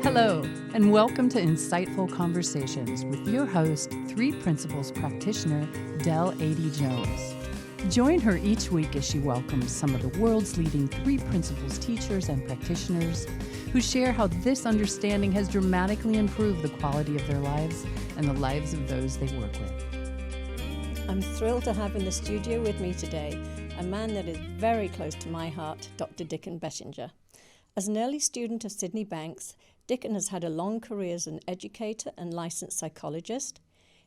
Hello, and welcome to Insightful Conversations with your host, Three Principles practitioner, Adey-Jones. Join her each week as she welcomes some of the world's leading Three Principles teachers and practitioners who share how this understanding has dramatically improved the quality of their lives and the lives of those they work with. I'm thrilled to have in the studio with me today a man that is very close to my heart, Dr. Dicken. As an early student of Sydney Banks, Dicken has had a long career as an educator and licensed psychologist.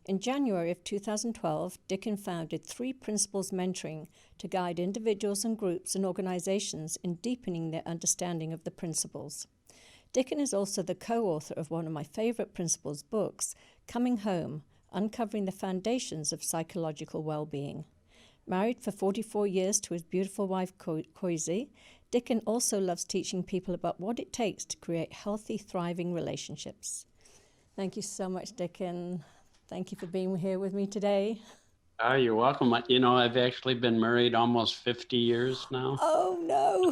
In January of 2012, Dicken founded Three Principles Mentoring to guide individuals and groups and organizations in deepening their understanding of the principles. Dicken is also the co-author of one of my favorite principles books, Coming Home, Uncovering the Foundations of Psychological Well-Being. Married for 44 years to his beautiful wife, Koizi, Dicken also loves teaching people about what it takes to create healthy, thriving relationships. Thank you so much, Dicken. Thank you for being here with me today. Oh, you're welcome. You know, I've actually been married almost 50 years now. Oh, no.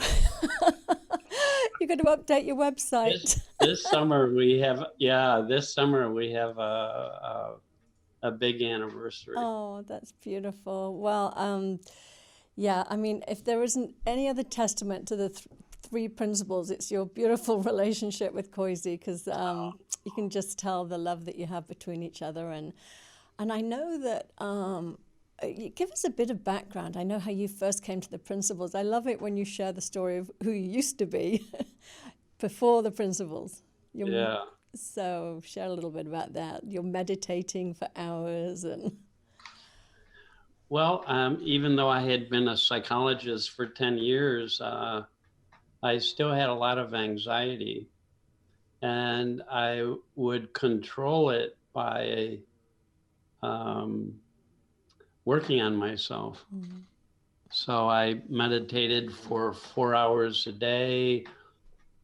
You're going to update your website. This summer we have a big anniversary. Oh, that's beautiful. Well, yeah, I mean, if there isn't any other testament to the three principles, it's your beautiful relationship with Koizi, because you can just tell the love that you have between each other. And I know that, you give us a bit of background. I know how you first came to the principles. I love it when you share the story of who you used to be before the principles. Yeah. So share a little bit about that. You're meditating for hours and... Well, even though I had been a psychologist for 10 years, I still had a lot of anxiety, and I would control it by working on myself. Mm-hmm. So I meditated for 4 hours a day.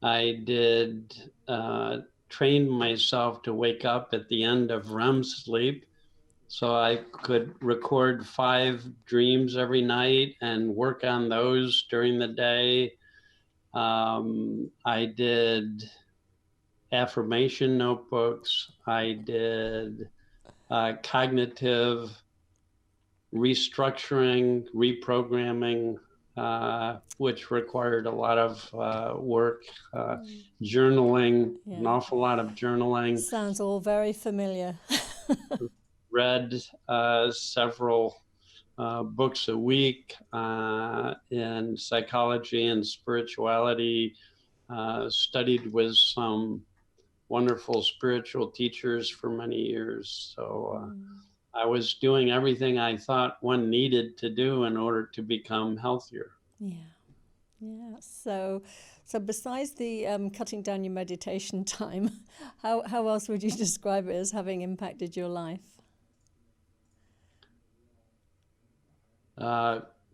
I did train myself to wake up at the end of REM sleep, so I could record 5 dreams every night and work on those during the day. I did affirmation notebooks. I did cognitive restructuring, reprogramming, which required a lot of work, journaling, an awful lot of journaling. Sounds all very familiar. Read several books a week in psychology and spirituality, studied with some wonderful spiritual teachers for many years. So I was doing everything I thought one needed to do in order to become healthier. Yeah. So besides the cutting down your meditation time, how else would you describe it as having impacted your life?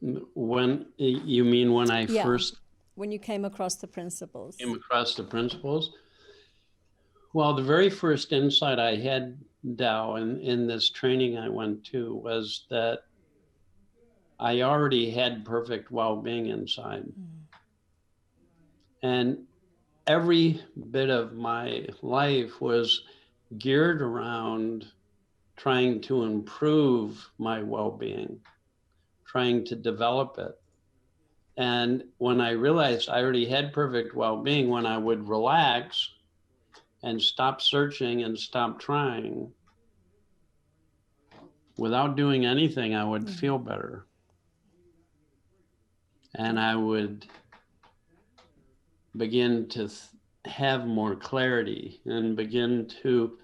When you mean when I first... When you came across the principles. Well, the very first insight I had, Dow, in this training I went to was that I already had perfect well-being inside. And every bit of my life was geared around trying to improve my well-being, trying to develop it. And when I realized I already had perfect well-being, when I would relax and stop searching and stop trying, without doing anything, I would feel better. And I would begin to have more clarity and begin to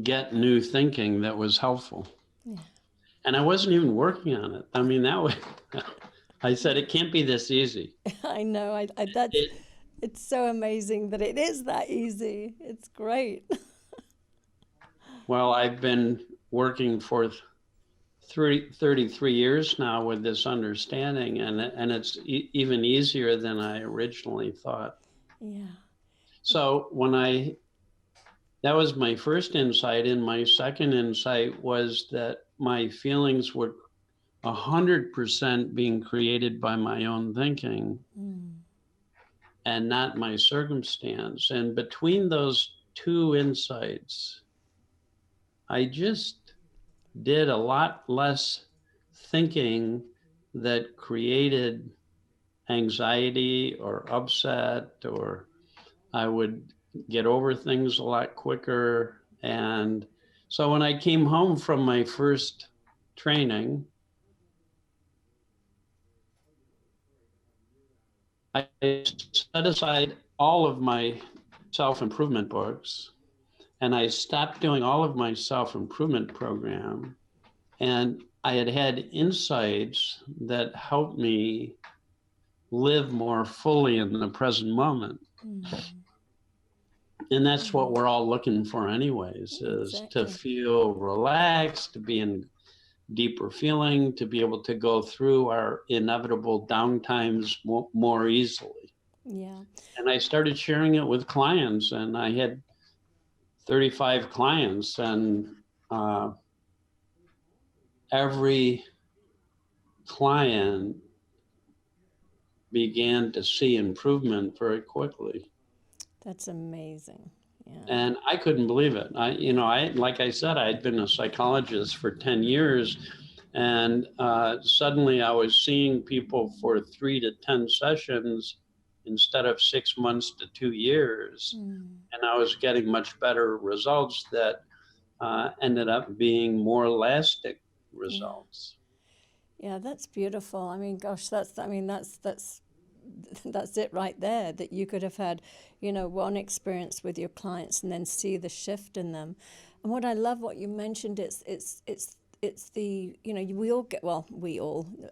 get new thinking that was helpful. Yeah. And I wasn't even working on it. I mean, that was, I said, it can't be this easy. I know. It's so amazing that it is that easy. It's great. Well, I've been working for 33 years now with this understanding, and it's even easier than I originally thought. Yeah. So that was my first insight, and my second insight was that my feelings were 100% being created by my own thinking. and not my circumstance. And between those two insights, I just did a lot less thinking that created anxiety or upset, or I would get over things a lot quicker. And so when I came home from my first training, I set aside all of my self-improvement books, and I stopped doing all of my self-improvement program. And I had had insights that helped me live more fully in the present moment. And that's what we're all looking for anyways, is to feel relaxed, to be in deeper feeling, to be able to go through our inevitable downtimes more easily. Yeah. And I started sharing it with clients, and I had 35 clients, and every client began to see improvement very quickly. That's amazing. Yeah. And I couldn't believe it. Like I said, I had been a psychologist for 10 years, and suddenly I was seeing people for 3 to 10 sessions instead of 6 months to 2 years. And I was getting much better results that ended up being more lasting results. Yeah, that's beautiful. I mean, gosh, that's it right there, that you could have had, one experience with your clients and then see the shift in them. And what I love what you mentioned, it's the,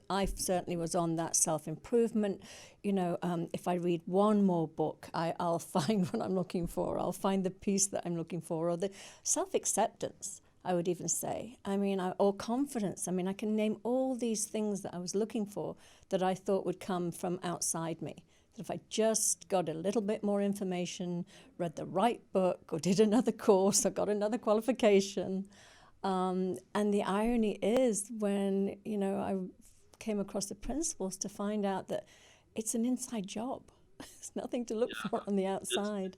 I certainly was on that self-improvement. If I read one more book, I'll find what I'm looking for. I'll find the peace that I'm looking for, or the self-acceptance, I would even say. Or confidence. I can name all these things that I was looking for that I thought would come from outside me. That if I just got a little bit more information, read the right book, or did another course, or got another qualification. And the irony is when, I came across the principles to find out that it's an inside job. There's nothing to look for on the outside.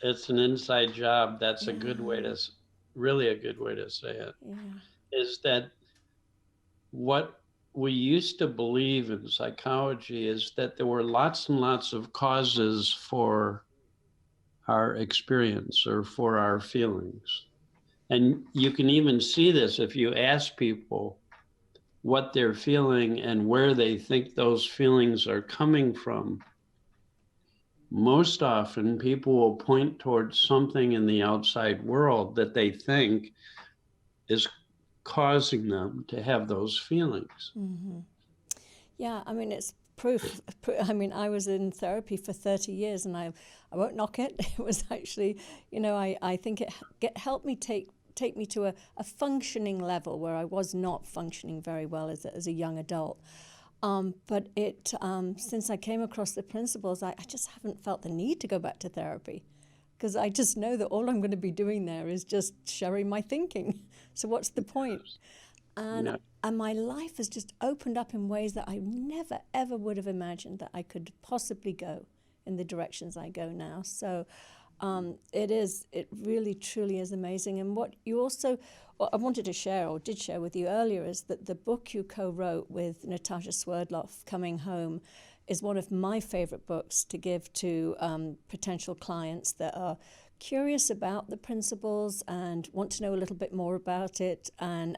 It's an inside job. That's a good way to, really a good way to say it. Is that what we used to believe in psychology is that there were lots and lots of causes for our experience or for our feelings. And you can even see this if you ask people what they're feeling and where they think those feelings are coming from. Most often, people will point towards something in the outside world that they think is causing them to have those feelings. Yeah, it's proof. I was in therapy for 30 years, and I won't knock it. It was actually, I think it helped me take me to a functioning level where I was not functioning very well as a young adult. But since I came across the principles, I just haven't felt the need to go back to therapy, because I just know that all I'm going to be doing there is just sharing my thinking. So what's the point? And my life has just opened up in ways that I never, ever would have imagined that I could possibly go in the directions I go now. So it really, truly is amazing. And what you also, I wanted to share, or did share with you earlier, is that the book you co-wrote with Natasha Swerdloff, Coming Home, is one of my favorite books to give to potential clients that are curious about the principles and want to know a little bit more about it. And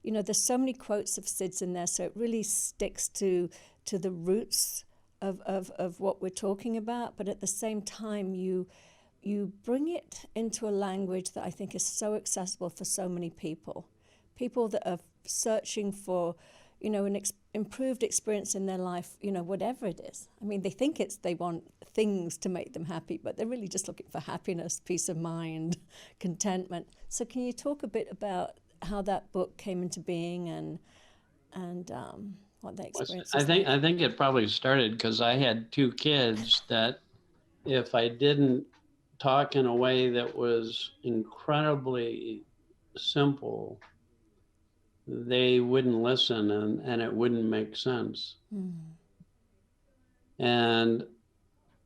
there's so many quotes of Sid's in there, so it really sticks to the roots of what we're talking about. But at the same time, you bring it into a language that I think is so accessible for so many people that are searching for, an improved experience in their life, whatever it is. They think they want things to make them happy, but they're really just looking for happiness, peace of mind, contentment. So can you talk a bit about how that book came into being and what that experience is? I think it probably started because I had 2 kids that if I didn't talk in a way that was incredibly simple, they wouldn't listen, and it wouldn't make sense. And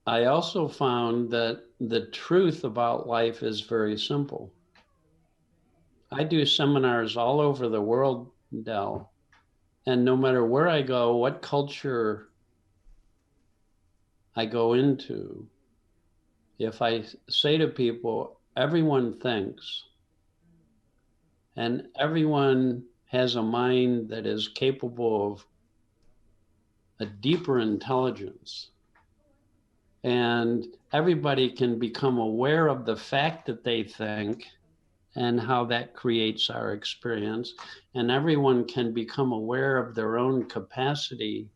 I also found that the truth about life is very simple. I do seminars all over the world, Del, and no matter where I go, what culture I go into, if I say to people, everyone thinks, and everyone has a mind that is capable of a deeper intelligence, and everybody can become aware of the fact that they think and how that creates our experience, and everyone can become aware of their own capacity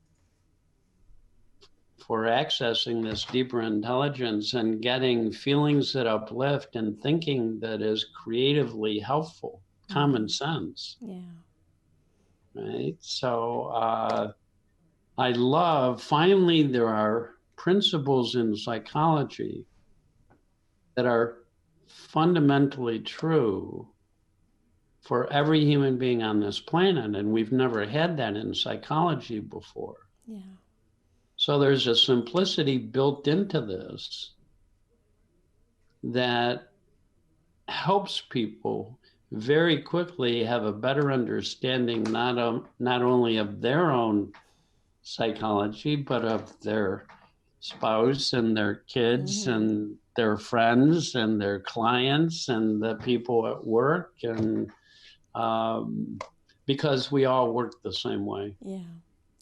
for accessing this deeper intelligence and getting feelings that uplift and thinking that is creatively helpful, common sense. Yeah. Right. So I love, finally, there are principles in psychology that are fundamentally true for every human being on this planet. And we've never had that in psychology before. Yeah. So there's a simplicity built into this that helps people very quickly have a better understanding, not only of their own psychology, but of their spouse and their kids and their friends and their clients and the people at work. And because we all work the same way. Yeah.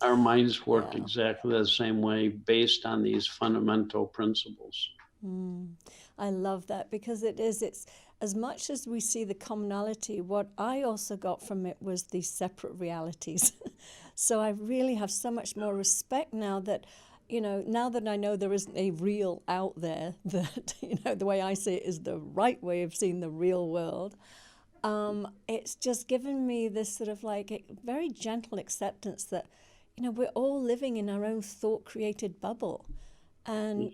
Our minds work exactly the same way based on these fundamental principles. I love that because it's as much as we see the commonality, what I also got from it was these separate realities. So I really have so much more respect now that, now that I know there isn't a real out there, that, the way I see it is the right way of seeing the real world. It's just given me this sort of like a very gentle acceptance that, we're all living in our own thought-created bubble. And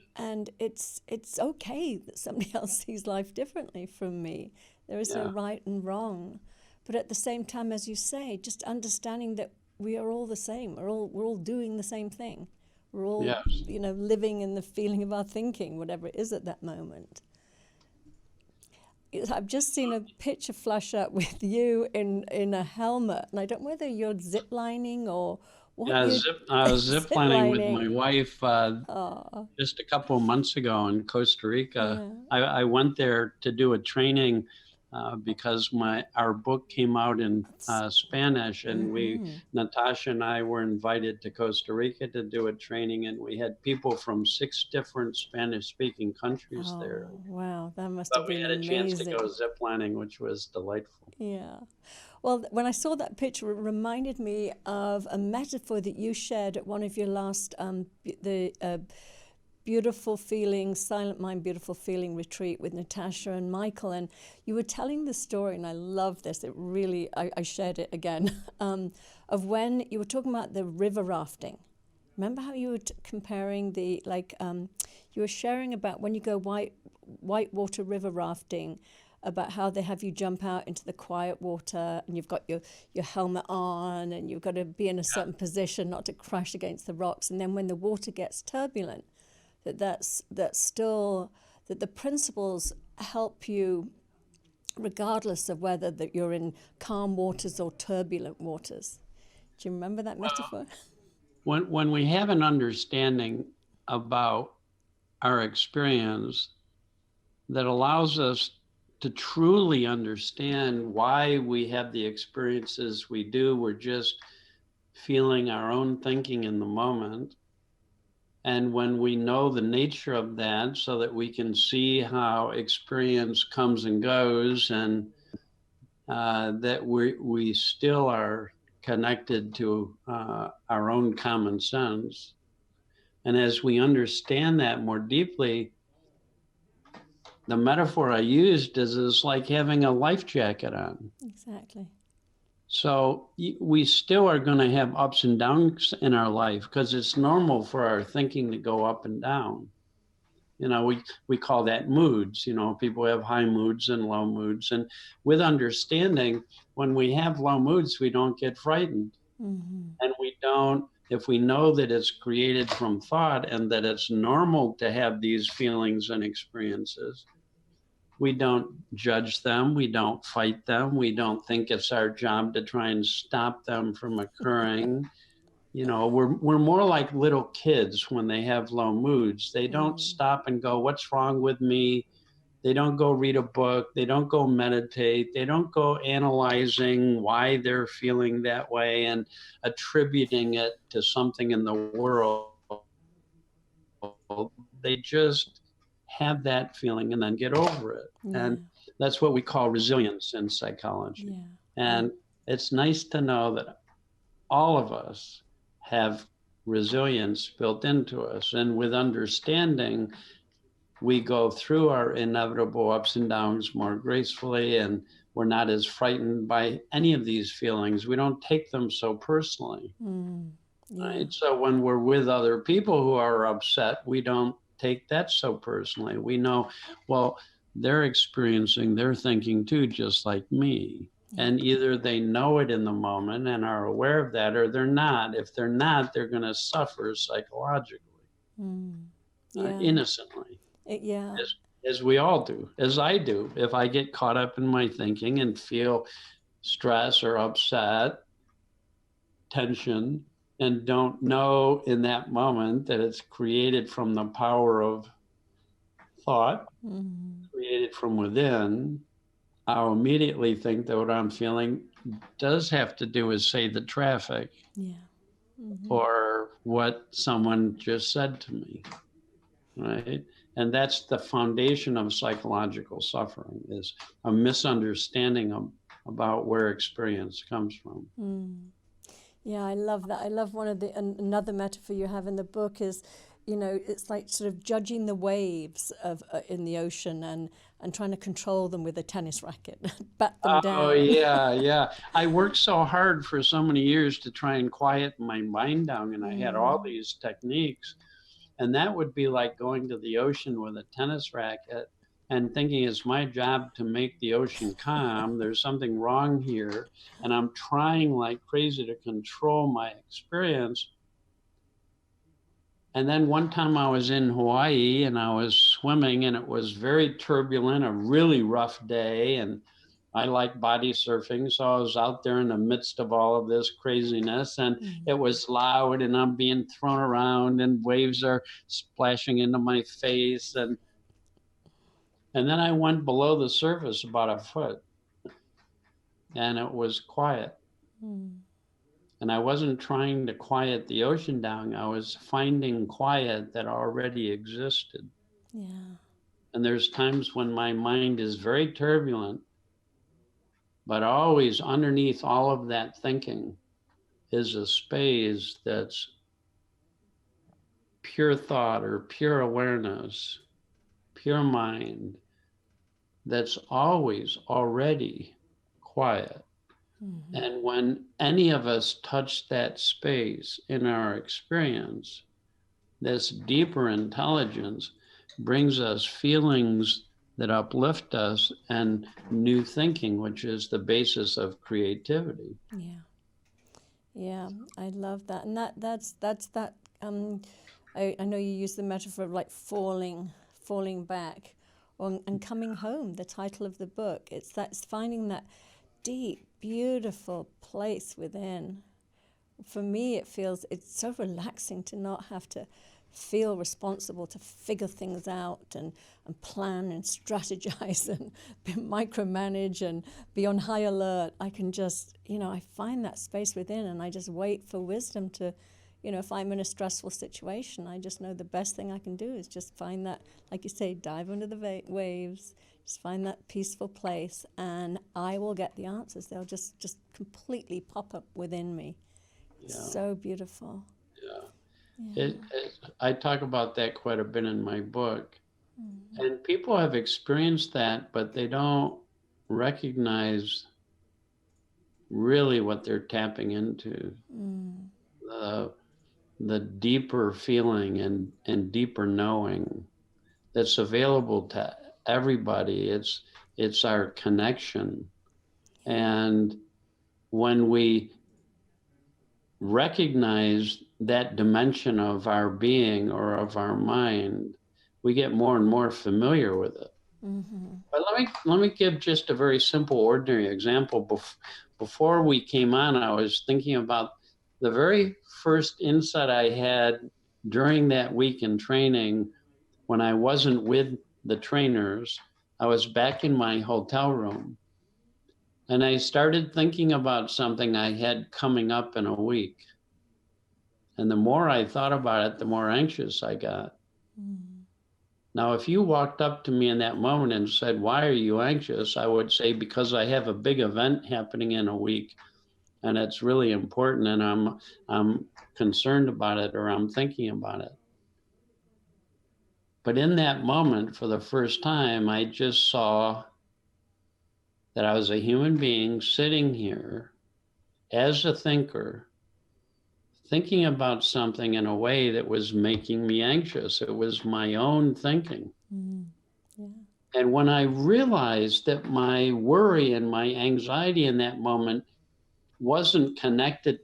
it's okay that somebody else sees life differently from me. There is no right and wrong. But at the same time, as you say, just understanding that we are all the same. We're all doing the same thing. We're all, living in the feeling of our thinking, whatever it is at that moment. I've just seen a picture flash up with you in a helmet, and I don't know whether you're ziplining or what. Yeah, I was ziplining with my wife just a couple of months ago in Costa Rica. I went there to do a training because our book came out in Spanish, and Natasha and I were invited to Costa Rica to do a training, and we had people from 6 different Spanish-speaking countries there. Wow, that must have been amazing. But we had a chance to go ziplining, which was delightful. Yeah. Well, when I saw that picture, it reminded me of a metaphor that you shared at one of your last, Beautiful Feeling, Silent Mind, Beautiful Feeling retreat with Natasha and Michael. And you were telling the story, and I love this. It really, I shared it again, of when you were talking about the river rafting. Remember how you were comparing you were sharing about when you go whitewater river rafting, about how they have you jump out into the quiet water and you've got your helmet on and you've got to be in a certain position not to crash against the rocks. And then when the water gets turbulent, that's still that the principles help you regardless of whether that you're in calm waters or turbulent waters. Do you remember that metaphor? When we have an understanding about our experience that allows us to truly understand why we have the experiences we do, we're just feeling our own thinking in the moment. And when we know the nature of that so that we can see how experience comes and goes, and that we still are connected to our own common sense. And as we understand that more deeply, the metaphor I used is like having a life jacket on. Exactly. So we still are going to have ups and downs in our life because it's normal for our thinking to go up and down. We call that moods. People have high moods and low moods. And with understanding, when we have low moods, we don't get frightened. And we don't if we know that it's created from thought and that it's normal to have these feelings and experiences, we don't judge them, we don't fight them, we don't think it's our job to try and stop them from occurring. We're more like little kids when they have low moods. They don't stop and go, what's wrong with me? They don't go read a book. They don't go meditate. They don't go analyzing why they're feeling that way and attributing it to something in the world. They just have that feeling and then get over it. And that's what we call resilience in psychology. And it's nice to know that all of us have resilience built into us. And with understanding, we go through our inevitable ups and downs more gracefully, and we're not as frightened by any of these feelings. We don't take them so personally. Right? So when we're with other people who are upset, we don't take that so personally. We know, well, they're experiencing, they're thinking too, just like me. And either they know it in the moment and are aware of that, or they're not. If they're not, they're going to suffer psychologically, innocently. As we all do, as I do. If I get caught up in my thinking and feel stress or upset, tension, and don't know in that moment that it's created from the power of thought, created from within, I'll immediately think that what I'm feeling does have to do with, say, the traffic or what someone just said to me, right? And that's the foundation of psychological suffering, is a misunderstanding about where experience comes from. Yeah, I love that. I love another metaphor you have in the book is, it's like sort of judging the waves of in the ocean and trying to control them with a tennis racket, bat them down. Oh, yeah. I worked so hard for so many years to try and quiet my mind down, and I had all these techniques. And that would be like going to the ocean with a tennis racket and thinking it's my job to make the ocean calm. There's something wrong here. And I'm trying like crazy to control my experience. And then one time I was in Hawaii and I was swimming, and it was very turbulent, a really rough day. And I like body surfing, so I was out there in the midst of all of this craziness, and it was loud, and I'm being thrown around, and waves are splashing into my face. And then I went below the surface about a foot, and it was quiet. And I wasn't trying to quiet the ocean down. I was finding quiet that already existed. And there's times when my mind is very turbulent, but always underneath all of that thinking is a space that's pure thought or pure awareness, pure mind, that's always already quiet. And when any of us touch that space in our experience, this deeper intelligence brings us feelings that uplift us and new thinking, which is the basis of creativity. Yeah, I love that. And that's that. I know you use the metaphor of like falling back, and coming home. The title of the book. It's finding that deep, beautiful place within. For me, it's so relaxing to not have to feel responsible to figure things out and plan and strategize and micromanage and be on high alert. I can just, I find that space within, and I just wait for wisdom to, if I'm in a stressful situation, I just know the best thing I can do is just find that, like you say, dive under the waves, just find that peaceful place, and I will get the answers. They'll just completely pop up within me. So beautiful. I talk about that quite a bit in my book. And people have experienced that, but they don't recognize really what they're tapping into. The deeper feeling and deeper knowing that's available to everybody. It's our connection. And when we recognize that dimension of our being or of our mind, we get more and more familiar with it. Mm-hmm. But let me give just a very simple, ordinary example. Before we came on, I was thinking about the very first insight I had during that week in training when I wasn't with the trainers. I was back in my hotel room and I started thinking about something I had coming up in a week. And the more I thought about it, the more anxious I got. Mm. Now, if you walked up to me in that moment and said, "Why are you anxious?" I would say, "Because I have a big event happening in a week and it's really important and I'm concerned about it or I'm thinking about it." But in that moment, for the first time, I just saw that I was a human being sitting here as a thinker, thinking about something in a way that was making me anxious. It was my own thinking. Mm. Yeah. And when I realized that my worry and my anxiety in that moment wasn't connected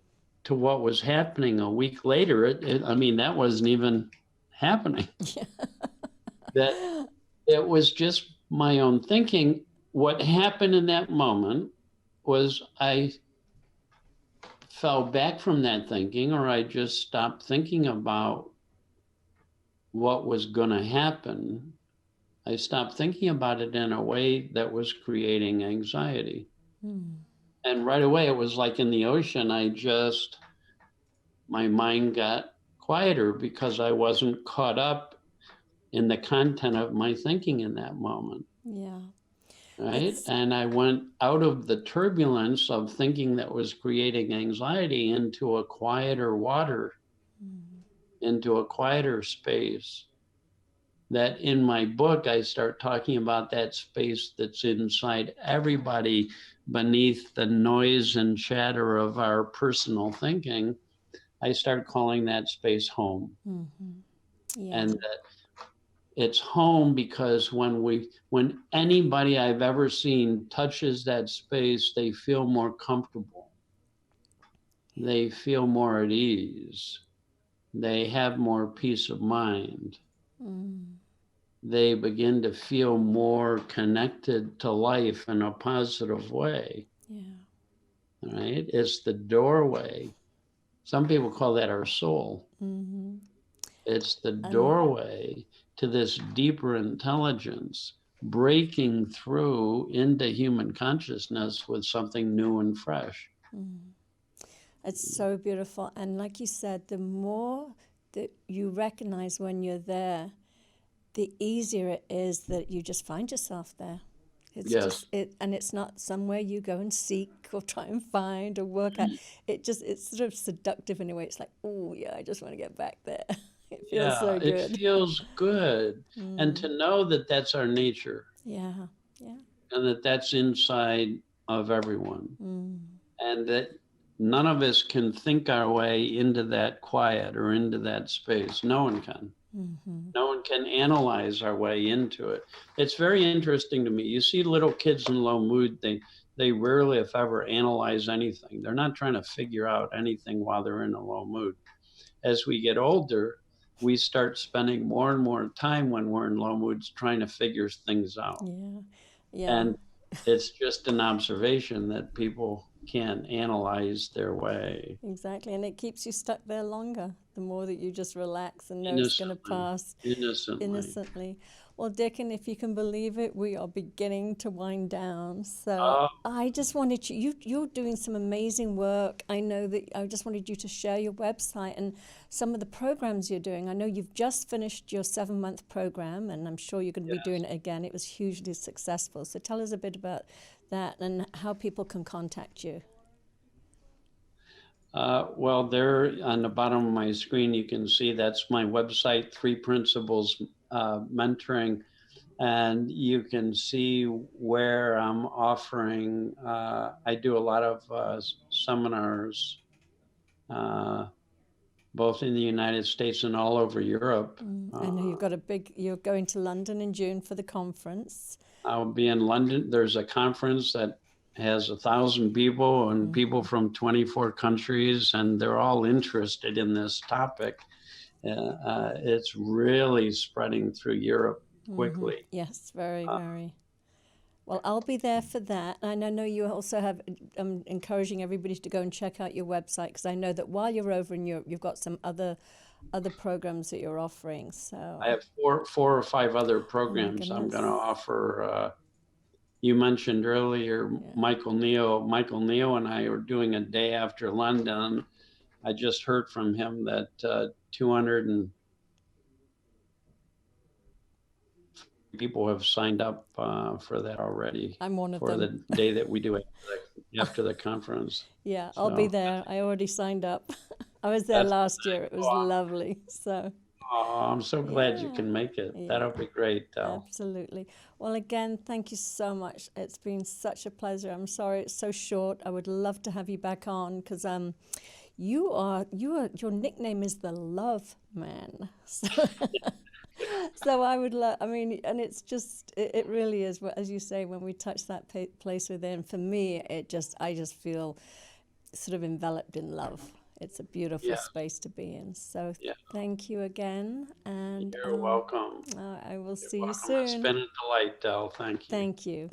to what was happening a week later, I mean, that wasn't even happening. That it was just my own thinking. What happened in that moment was I fell back from that thinking, or I just stopped thinking about what was going to happen. I stopped thinking about it in a way that was creating anxiety. Mm. And right away, it was like in the ocean, my mind got quieter because I wasn't caught up in the content of my thinking in that moment. Yeah. Right. It's And I went out of the turbulence of thinking that was creating anxiety into a quieter water, mm. into a quieter space. That in my book, I start talking about that space that's inside everybody beneath the noise and chatter of our personal thinking. I start calling that space home. Mm-hmm. Yeah. And it's home because when anybody I've ever seen touches that space, they feel more comfortable. They feel more at ease. They have more peace of mind. Mm. They begin to feel more connected to life in a positive way. Yeah. Right? It's the doorway. Some people call that our soul. Mm-hmm. It's the And doorway to this deeper intelligence breaking through into human consciousness with something new and fresh. mm. It's so beautiful. And like you said, the more that you recognize when you're there, the easier it is that you just find yourself there. It's Yes. just it, and it's not somewhere you go and seek or try and find or work at. It's sort of seductive in a way. It's like, oh yeah, I just want to get back there. It feels Yeah, so it good. feels good. And Mm. to know that that's our nature Yeah, yeah. and that that's inside of everyone Mm. and that none of us can think our way into that quiet or into that space. No one can. Mm-hmm. No one can analyze our way into it. It's very interesting to me. You see little kids in low mood, they rarely, if ever, analyze anything. They're not trying to figure out anything while they're in a low mood. As we get older, we start spending more and more time when we're in low moods trying to figure things out. Yeah, yeah. And it's just an observation that people can't analyze their way. Exactly, and it keeps you stuck there longer the more that you just relax and know it's going to Innocently. pass Innocently. innocently. Well, Dicken, if you can believe it, we are beginning to wind down. So Oh, I just wanted you're doing some amazing work. I know that I just wanted you to share your website and some of the programs you're doing. I know you've just finished your 7-month program, and I'm sure you're going to be doing it again. It was hugely successful. So tell us a bit about that and how people can contact you. well, there on the bottom of my screen, you can see that's my website, Three Principles Mentoring. And you can see where I'm offering, I do a lot of seminars, uh, both in the United States and all over Europe. I know you're going to London in June for the conference. I'll be in London. There's a conference that has 1,000 people and people from 24 countries, and they're all interested in this topic. It's really spreading through Europe quickly. Yes, very, very. Well, I'll be there for that. And I know you also have, encouraging everybody to go and check out your website, because I know that while you're over in Europe, you've got some other programs that you're offering. So I have four or five other programs I'm going to offer. You mentioned earlier Michael Neo. Michael Neo and I are doing a day after London. I just heard from him that 200 people have signed up for that already. I'm one of for them. the day that we do after the conference. Yeah, I'll be there. I already signed up. I was there last year. It was lovely. So. Oh, I'm so glad you can make it. Yeah. That'll be great, Del. Absolutely. Well, again, thank you so much. It's been such a pleasure. I'm sorry it's so short. I would love to have you back on, because your nickname is the Love Man. So, so I would love. I mean, and it's just it really is. As you say, when we touch that place within, for me, I just feel sort of enveloped in love. It's a beautiful space to be in. So thank you again. And you're welcome. I will see you welcome. soon. It's been a delight, Del. Thank you. Thank you.